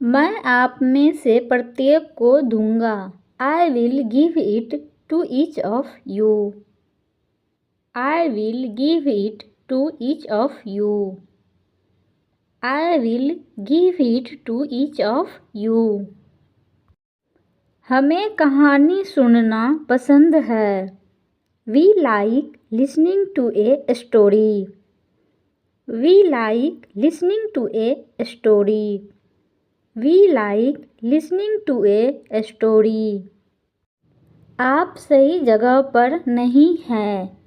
मैं आप में से प्रत्येक को दूंगा। I will give it to each of you. I will give it to each of you. I will give it to each of you. हमें कहानी सुनना पसंद है। We like listening to a story. We like listening to a story. We like listening to a story. आप सही जगह पर नहीं हैं।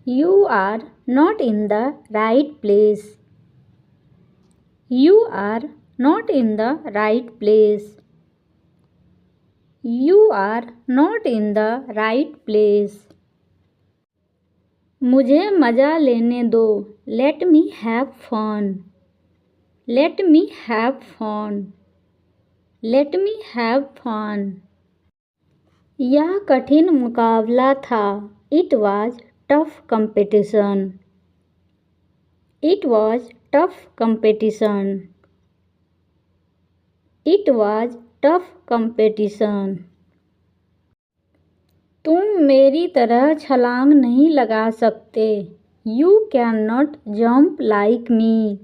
You are not in the right place. You are not in the right place. You are not in the right place. मुझे मज़ा लेने दो। Let me have fun. Let me have fun. Let me have fun. यह कठिन मुकाबला था। It was tough competition. It was tough competition. It was tough competition. तुम मेरी तरह छलांग नहीं लगा सकते। You cannot jump like me.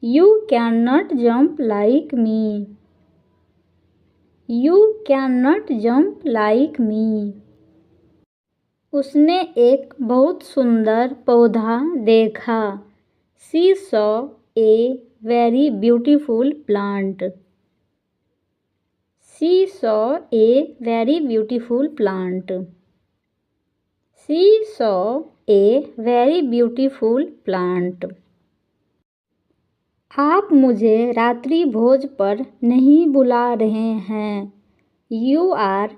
You cannot jump like me. You cannot jump like me. उसने एक बहुत सुंदर पौधा देखा। She saw a very beautiful plant. She saw a very beautiful plant. She saw a very beautiful plant. आप मुझे रात्रि भोज पर नहीं बुला रहे हैं। You are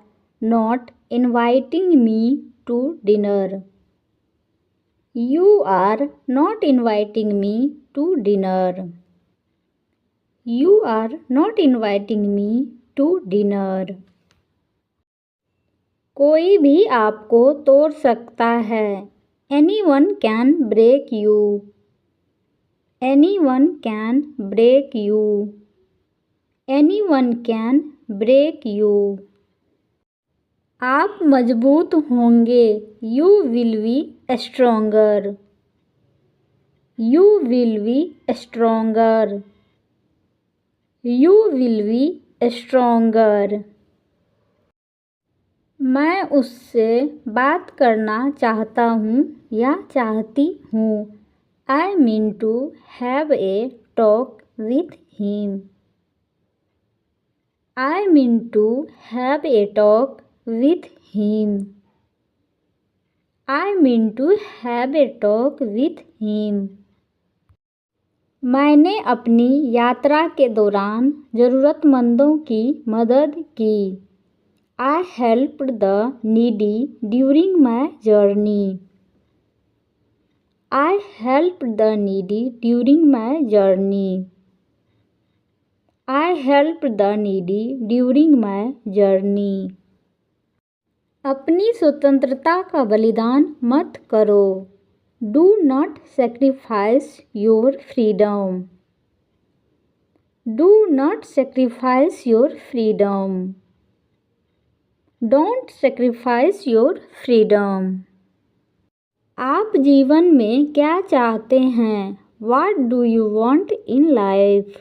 not inviting me to dinner. You are not inviting me to dinner. You are not inviting me to dinner. कोई भी आपको तोड़ सकता है। Anyone can break you. Anyone can break you. Anyone can break you. आप मजबूत होंगे। You will be stronger. You will be stronger. You will be stronger. मैं उससे बात करना चाहता हूँ या चाहती हूँ। I mean to have a talk with him. I mean to have a talk with him. I mean to have a talk with him. मैंने अपनी यात्रा के दौरान ज़रूरतमंदों की मदद की। I helped the needy during my journey. I helped the needy during my journey. I helped the needy during my journey. अपनी स्वतंत्रता का बलिदान मत करो। Do not sacrifice your freedom. Do not sacrifice your freedom. Don't sacrifice your freedom. आप जीवन में क्या चाहते हैं? What do you want in life?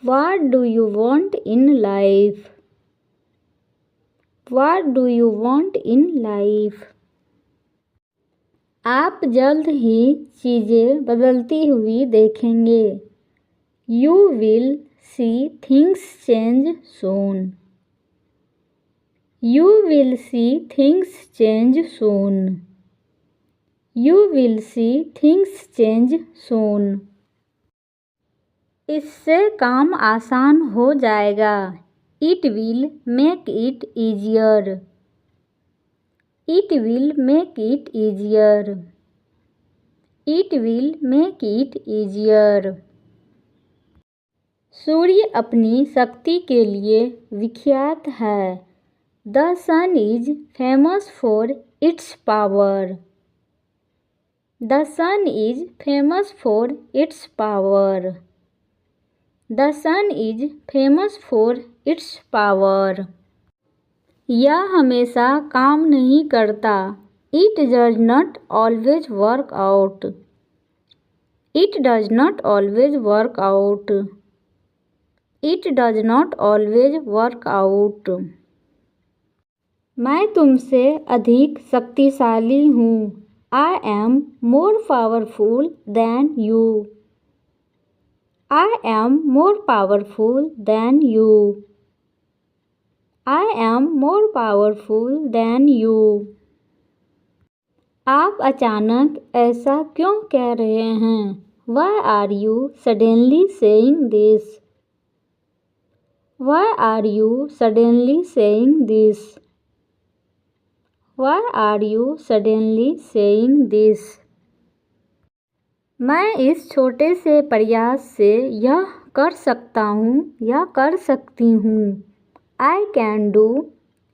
What do you want in life? What do you want in life? आप जल्द ही चीज़ें बदलती हुई देखेंगे। You will see things change soon. You will see things change soon. You will see things change soon. इससे काम आसान हो जाएगा। It will make it easier. It will make it easier. It will make it easier. सूर्य अपनी शक्ति के लिए विख्यात है। The sun is famous for its power. The sun is famous for its power. The sun is famous for its power. यह हमेशा काम नहीं करता. It does not always work out. It does not always work out. It does not always work out. मैं तुमसे अधिक शक्तिशाली हूँ. I am more powerful than you. I am more powerful than you. I am more powerful than you. आप अचानक ऐसा क्यों कह रहे हैं? Why are you suddenly saying this? Why are you suddenly saying this? Why are you suddenly saying this? मैं इस छोटे से प्रयास से यह कर सकता हूँ या कर सकती हूँ. I can do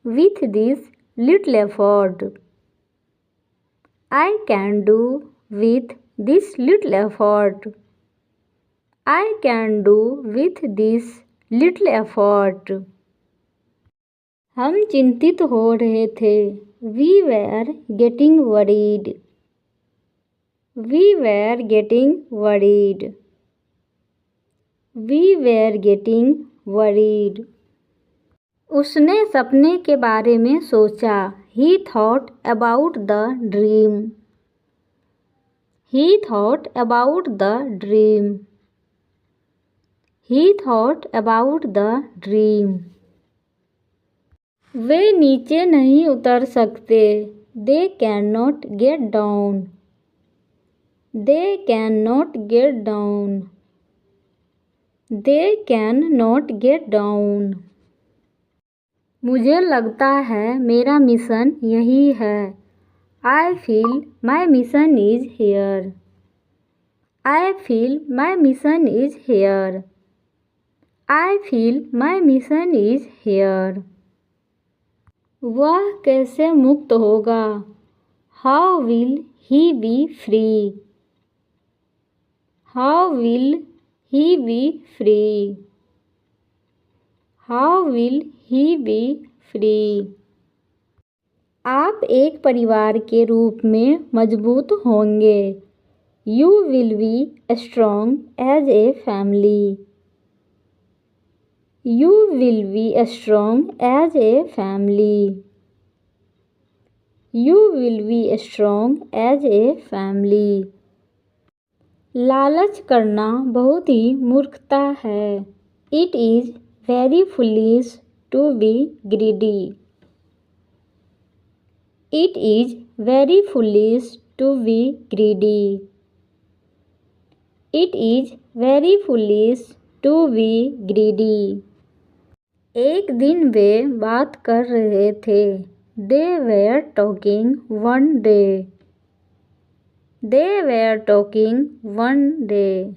with this little effort. I can do with this little effort. I can do with this little effort. हम चिंतित हो रहे थे. We were getting worried. We were getting worried. We were getting worried. उसने सपने के बारे में सोचा. He thought about the dream. He thought about the dream. He thought about the dream. वे नीचे नहीं उतर सकते. They cannot get down. They cannot get down. They cannot get down. मुझे लगता है मेरा मिशन यही है. I feel my mission is here. I feel my mission is here. I feel my mission is here. वह कैसे मुक्त होगा? How will he be free? How will he be free? How will he be free? आप एक परिवार के रूप में मजबूत होंगे. You will be strong as a family. You will be strong as a family. You will be strong as a family. लालच करना बहुत ही मूर्खता है. It is very foolish to be greedy. It is very foolish to be greedy. It is very foolish to be greedy. एक दिन वे बात कर रहे थे. They were talking one day. They were talking one day.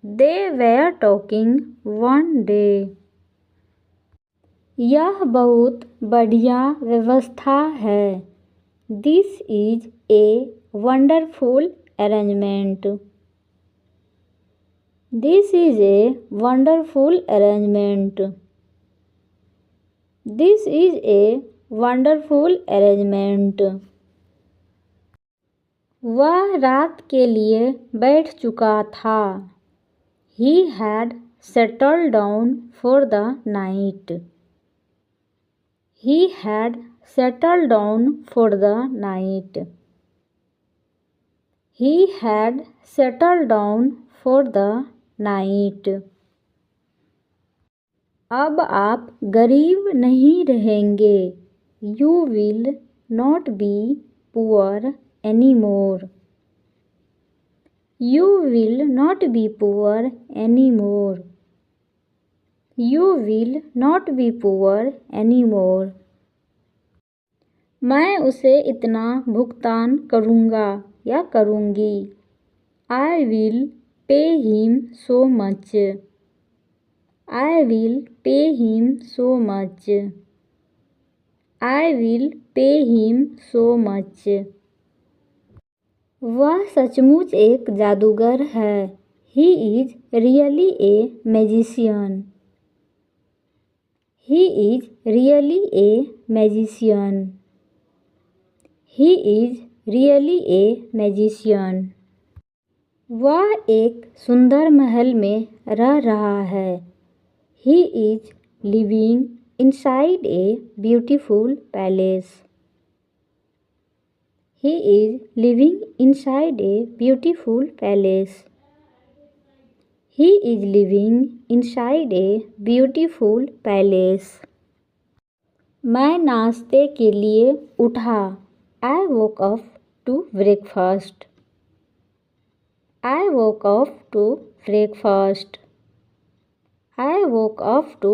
They were talking one day. यह बहुत बढ़िया व्यवस्था है. This is a wonderful arrangement. This is a wonderful arrangement. This is a wonderful arrangement. वह रात के लिए बैठ चुका था. He had settled down for the night. He had settled down for the night. He had settled down for the night. अब आप गरीब नहीं रहेंगे. You will not be poor anymore. You will not be poor anymore. You will not be poor anymore. मैं उसे इतना भुगतान करूँगा या करूँगी. I will pay him so much. I will pay him so much. I will pay him so much. वह सचमुच एक जादूगर है. He is really a magician. He is really a magician. He is really a magician. वह एक सुंदर महल में रह रहा है. He is living inside a beautiful palace. He is living inside a beautiful palace. He is living inside a beautiful palace. मैं नाश्ते के लिए उठा. I woke up to breakfast. I woke up to breakfast. I woke up to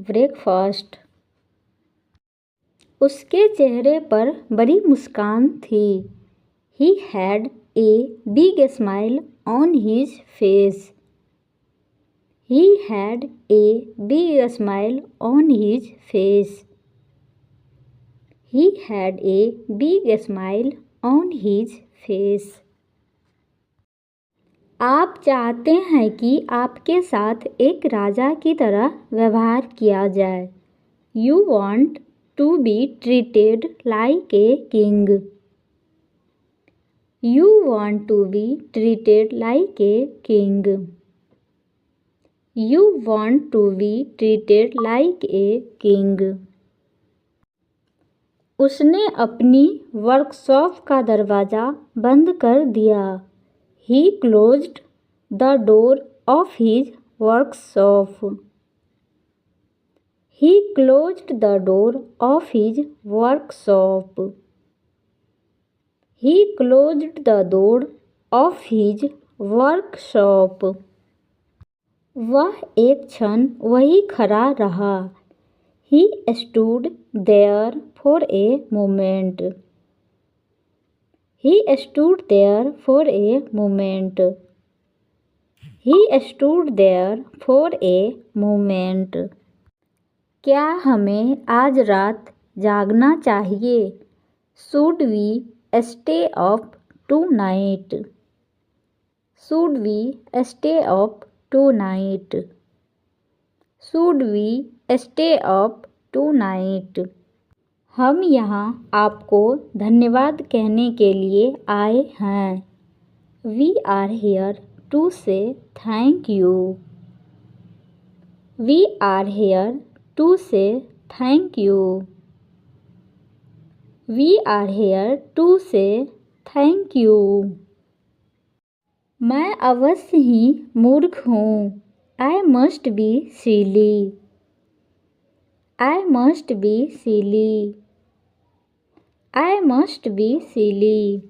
breakfast. उसके चेहरे पर बड़ी मुस्कान थी. He had a big smile on his face. He had a big smile on his face. He had a big smile on his face. आप चाहते हैं कि आपके साथ एक राजा की तरह व्यवहार किया जाए. You want to be treated like a king. You want to be treated like a king. You want to be treated like a king. उसने अपनी वर्कशॉप का दरवाज़ा बंद कर दिया. He closed the door of his workshop. He closed the door of his workshop. He closed the door of his workshop. वह एक क्षण वहीं खड़ा रहा. He stood there for a moment. He stood there for a moment. He stood there for a moment. क्या हमें आज रात जागना चाहिए? Should we stay up tonight? Should we stay up tonight? Should we stay up tonight? हम यहाँ आपको धन्यवाद कहने के लिए आए हैं. We are here to say thank you. We are here to say thank you. We are here to say thank you. मैं अवश्य ही मूर्ख हूँ. I must be silly. I must be silly. I must be silly.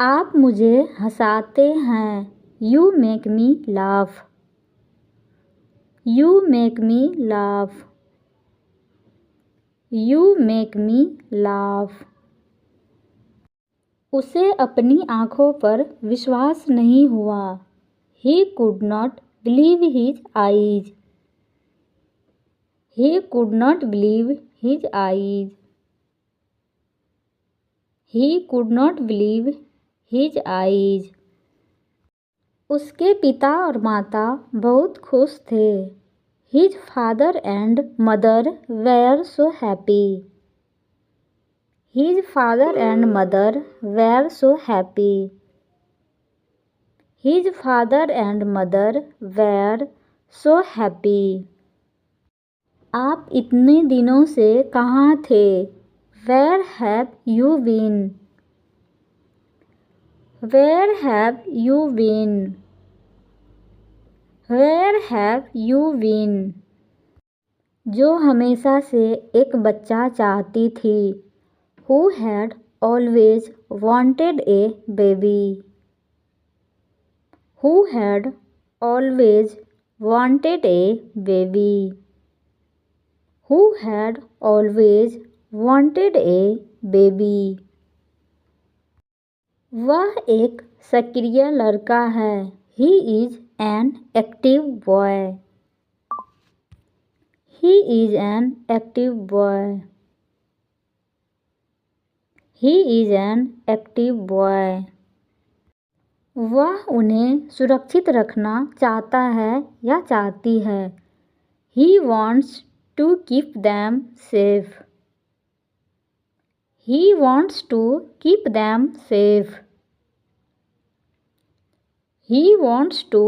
आप मुझे हंसाते हैं. You make me laugh. You make me laugh. You make me laugh. उसे अपनी आँखों पर विश्वास नहीं हुआ. He could not believe his eyes. He could not believe his eyes. He could not believe his eyes. उसके पिता और माता बहुत खुश थे. His father and mother were so happy. His father and mother were so happy. His father and mother were so happy. आप इतने दिनों से कहाँ थे? Where have you been? Where have you been? Where have you been? जो हमेशा से एक बच्चा चाहती थी. Who had always wanted a baby. Who had always wanted a baby. Who had always wanted a baby. वह एक सक्रिय लड़का है. He is an active boy. He is an active boy. He is an active boy. वह उन्हें सुरक्षित रखना चाहता है या चाहती है। He wants to keep them safe. He wants to keep them safe. He wants to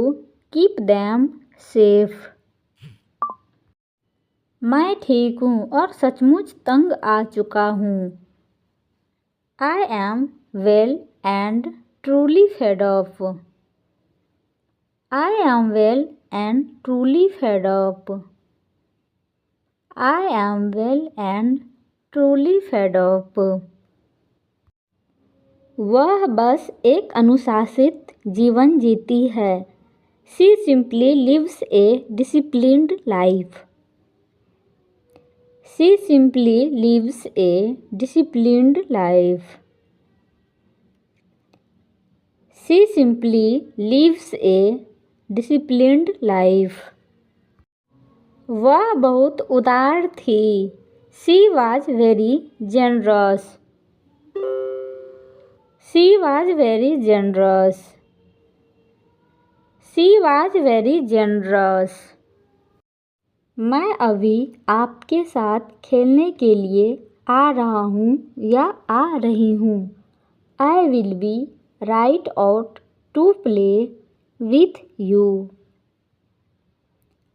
keep them safe. मैं ठीक हूँ और सचमुच तंग आ चुका हूँ। I am well and truly fed up. I am well and truly fed up. I am well and truly fed up. वह बस एक अनुशासित जीवन जीती है। She simply lives a disciplined life. She simply lives a disciplined life. She simply lives a disciplined life. वह बहुत उदार थी। She was very generous. She was very generous. She was very generous. मैं अभी आपके साथ खेलने के लिए आ रहा हूँ या आ रही हूँ। I will be right out to play with you.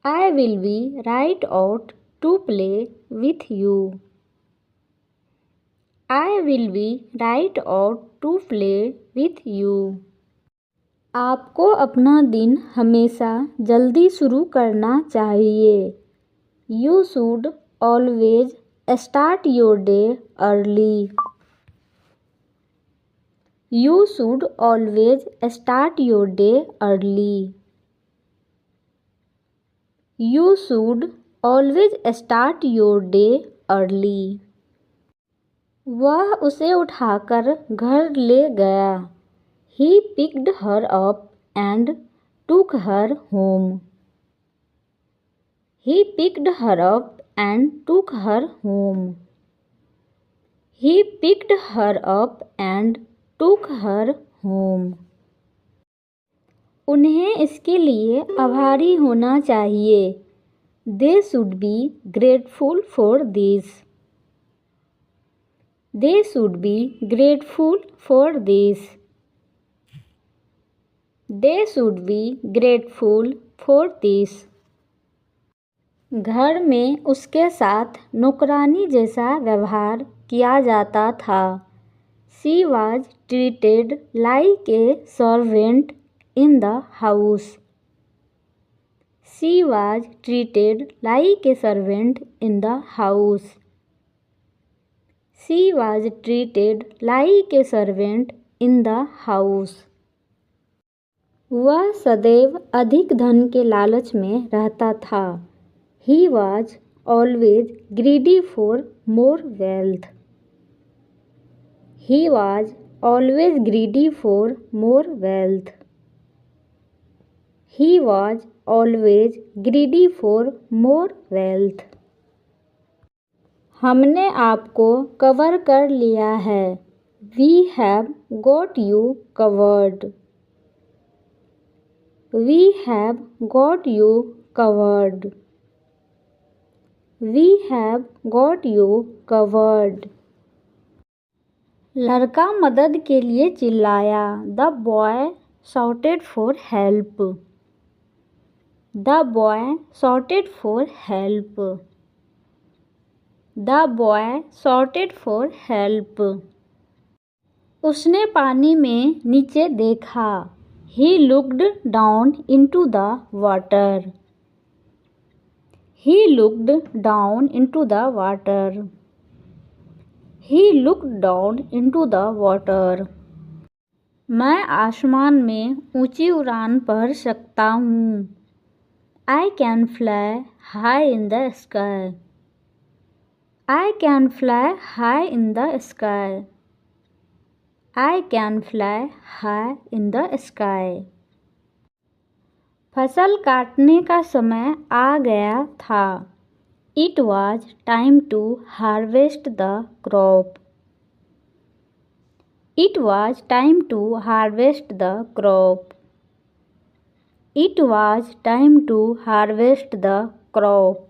I will be right out to play with you. I will be right out to play with you. आपको अपना दिन हमेशा जल्दी शुरू करना चाहिए। You should always start your day early. You should always start your day early. You should always start your day early. वह उसे उठाकर घर ले गया। He picked her up and took her home. He picked her up and took her home. He picked her up and took her home. उन्हें इसके लिए आभारी होना चाहिए। They should be grateful for this. They should be grateful for this. They should be grateful for this. घर में उसके साथ नौकरानी जैसा व्यवहार किया जाता था। She was treated like a servant in the house. She was treated like a servant in the house. She was treated like a servant in the house. वह सदैव अधिक धन के लालच में रहता था। He was always greedy for more wealth. He was always greedy for more wealth. He was always greedy for more wealth. हमने आपको कवर कर लिया है। We have got you covered. We have got you covered. We have got you covered. लड़का मदद के लिए चिल्लाया। The boy shouted for help. The boy shouted for help. The boy shouted for help. उसने पानी में नीचे देखा। He looked down into the water. He looked down into the water. He looked down into the water. मैं आसमान में ऊंची उड़ान भर सकता हूँ। I can fly high in the sky. I can fly high in the sky. I can fly high in the sky. फसल काटने का समय आ गया था। It was time to harvest the crop. It was time to harvest the crop. It was time to harvest the crop.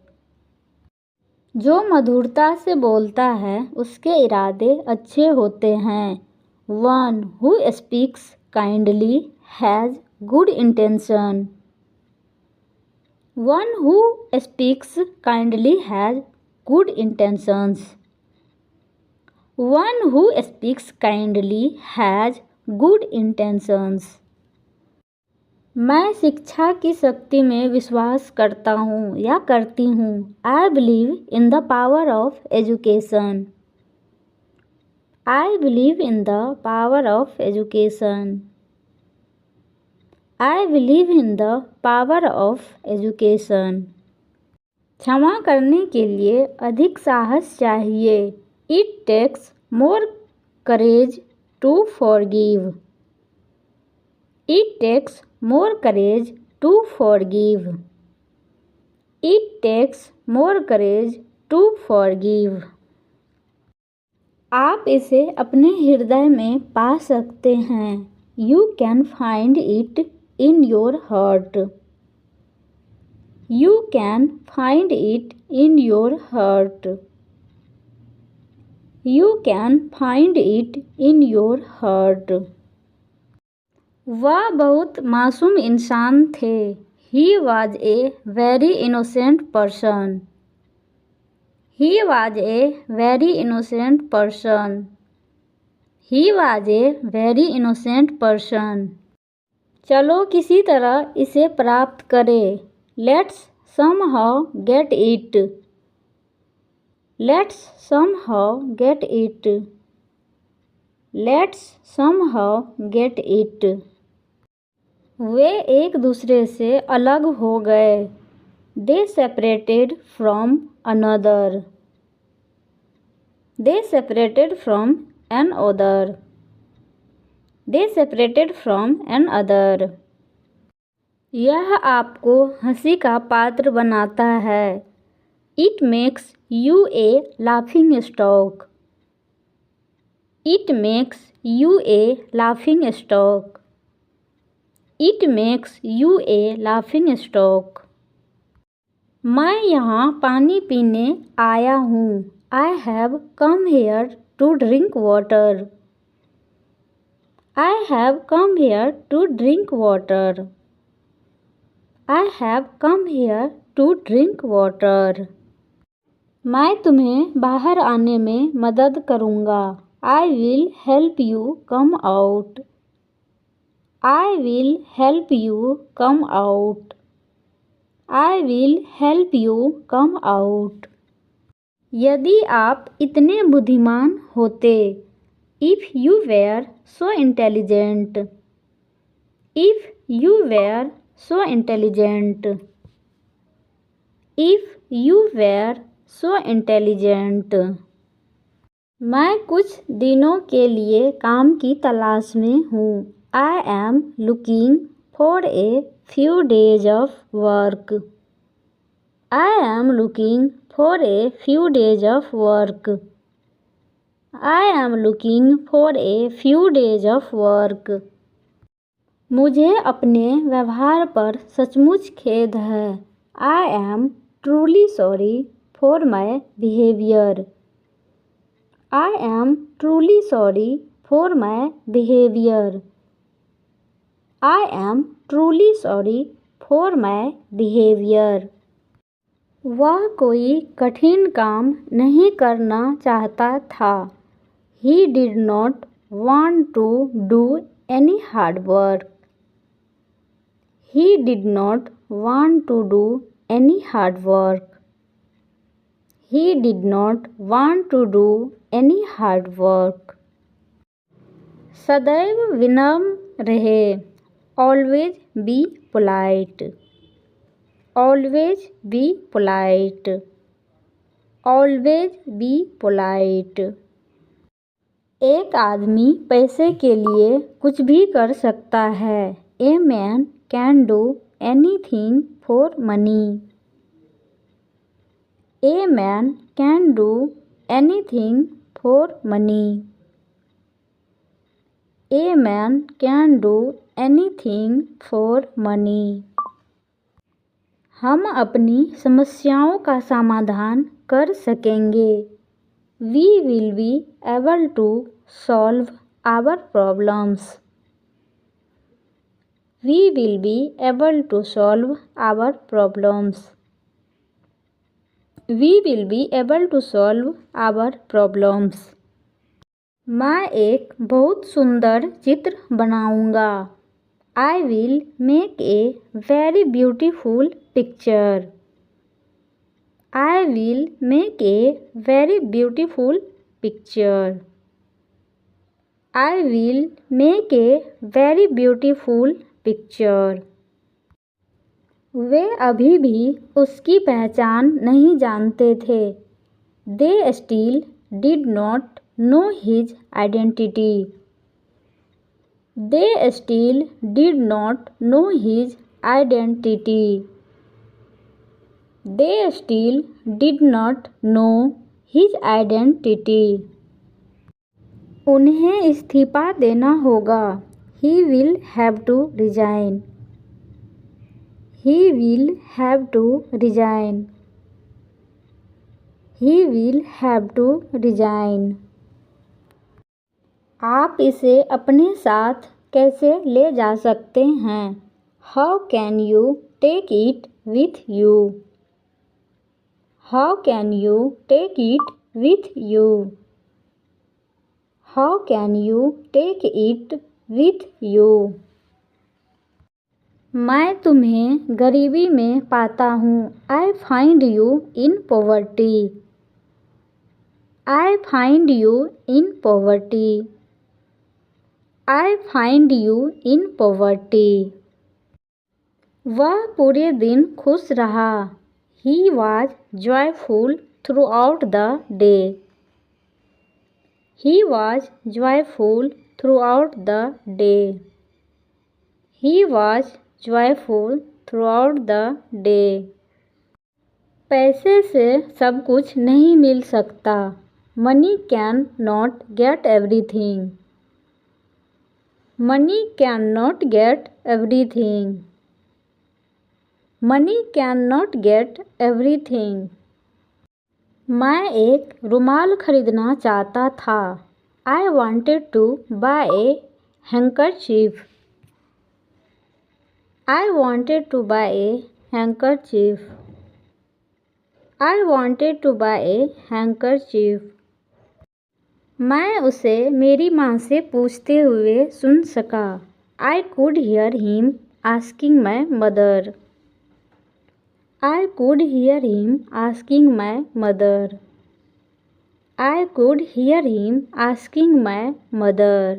जो मधुरता से बोलता है उसके इरादे अच्छे होते हैं. One who speaks kindly has good intention. One who speaks kindly has good intentions. One who speaks kindly has good intentions. मैं शिक्षा की शक्ति में विश्वास करता हूँ या करती हूँ. I believe in the power of education. I believe in the power of education. I believe in the power of education. क्षमा करने के लिए अधिक साहस चाहिए. It takes more courage to forgive. It takes more courage to forgive. It takes more courage to forgive. आप इसे अपने हृदय में पा सकते हैं. You can find it in your heart. You can find it in your heart. You can find it in your heart. वह बहुत मासूम इंसान थे. He was a very innocent person. He was a very innocent person. He was a very innocent person. चलो किसी तरह इसे प्राप्त करें. Let's somehow get it. Let's somehow get it. Let's somehow get it. वे एक दूसरे से अलग हो गए. They separated from another. They separated from another. They separated from another. यह आपको हंसी का पात्र बनाता है. It makes you a laughing stock. It makes you a laughing stock. It makes you a laughing stock. मैं यहाँ पानी पीने आया हूँ. I have come here to drink water. I have come here to drink water. I have come here to drink water. मैं तुम्हें बाहर आने में मदद करूँगा. I will help you come out. I will help you come out. I will help you come out. यदि आप इतने बुद्धिमान होते. If you were so intelligent. If you were so intelligent. If you were so intelligent. मैं कुछ दिनों के लिए काम की तलाश में हूँ. I am looking for a few days of work. I am looking for a few days of work. I am looking for a few days of work. मुझे अपने व्यवहार पर सचमुच खेद है. I am truly sorry for my behavior. I am truly sorry for my behavior. I am truly sorry for my behavior. वह कोई कठिन काम नहीं करना चाहता था. He did not want to do any hard work. He did not want to do any hard work. He did not want to do any hard work. सदैव विनम्र रहे. Always be polite. Always be polite. Always be polite. एक आदमी पैसे के लिए कुछ भी कर सकता है. A man can do anything for money. A man can do anything for money. A man can do anything for money. हम अपनी समस्याओं का समाधान कर सकेंगे. We will be able to solve our problems. We will be able to solve our problems. We will be able to solve our problems. मैं एक बहुत सुंदर चित्र बनाऊंगा. I will make a very beautiful picture. I will make a very beautiful picture. I will make a very beautiful picture. वे अभी भी उसकी पहचान नहीं जानते थे. They still did not know his identity. They still did not know his identity. They still did not know his identity. उन्हें इस्तीफा देना होगा. He will have to resign. He will have to resign. He will have to resign. आप इसे अपने साथ कैसे ले जा सकते हैं? How can you take it with you? How can you take it with you? How can you take it with you? मैं तुम्हें गरीबी में पाता हूँ. I find you in poverty. I find you in poverty. I find you in poverty. वह पूरे दिन खुश रहा. He was joyful throughout the day. He was joyful throughout the day. He was joyful throughout the day. पैसे से सब कुछ नहीं मिल सकता. Money cannot get everything. Money cannot get everything. Money cannot get everything. मैं एक रुमाल खरीदना चाहता था. I wanted to buy a handkerchief. I wanted to buy a handkerchief. I wanted to buy a handkerchief. मैं उसे मेरी माँ से पूछते हुए सुन सका. I could hear him asking my mother. I could hear him asking my mother. I could hear him asking my mother.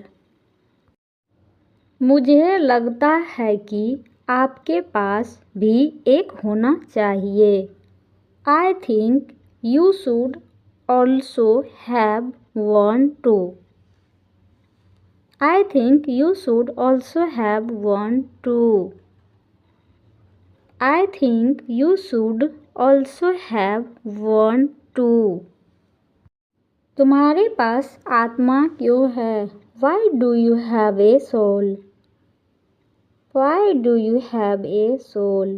मुझे लगता है कि आपके पास भी एक होना चाहिए. I think you should also have one too. I think you should also have one too. I think you should also have one too. तुम्हारे पास आत्मा क्यों है? Why do you have a soul? Why do you have a soul?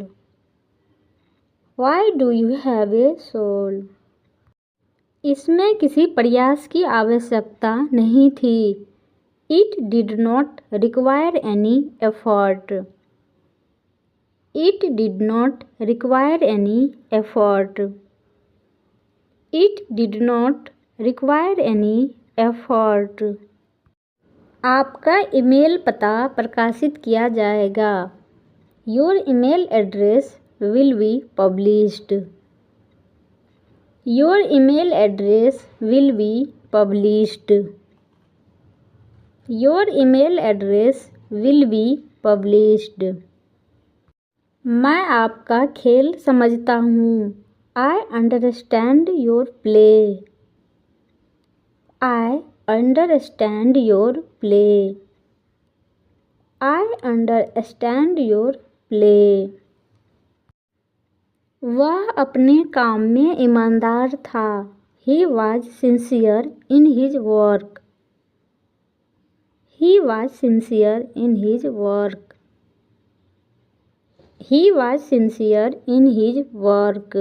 Why do you have a soul? इसमें किसी प्रयास की आवश्यकता नहीं थी. It did not require any effort. It did not require any effort. It did not require any effort. आपका email पता प्रकाशित किया जाएगा. Your email address will be published. Your email address will be published. Your email address will be published. मैं आपका खेल समझता हूँ. I understand your play. I understand your play. I understand your play. वह अपने काम में ईमानदार था. He was sincere in his work. He was sincere in his work. He was sincere in his work.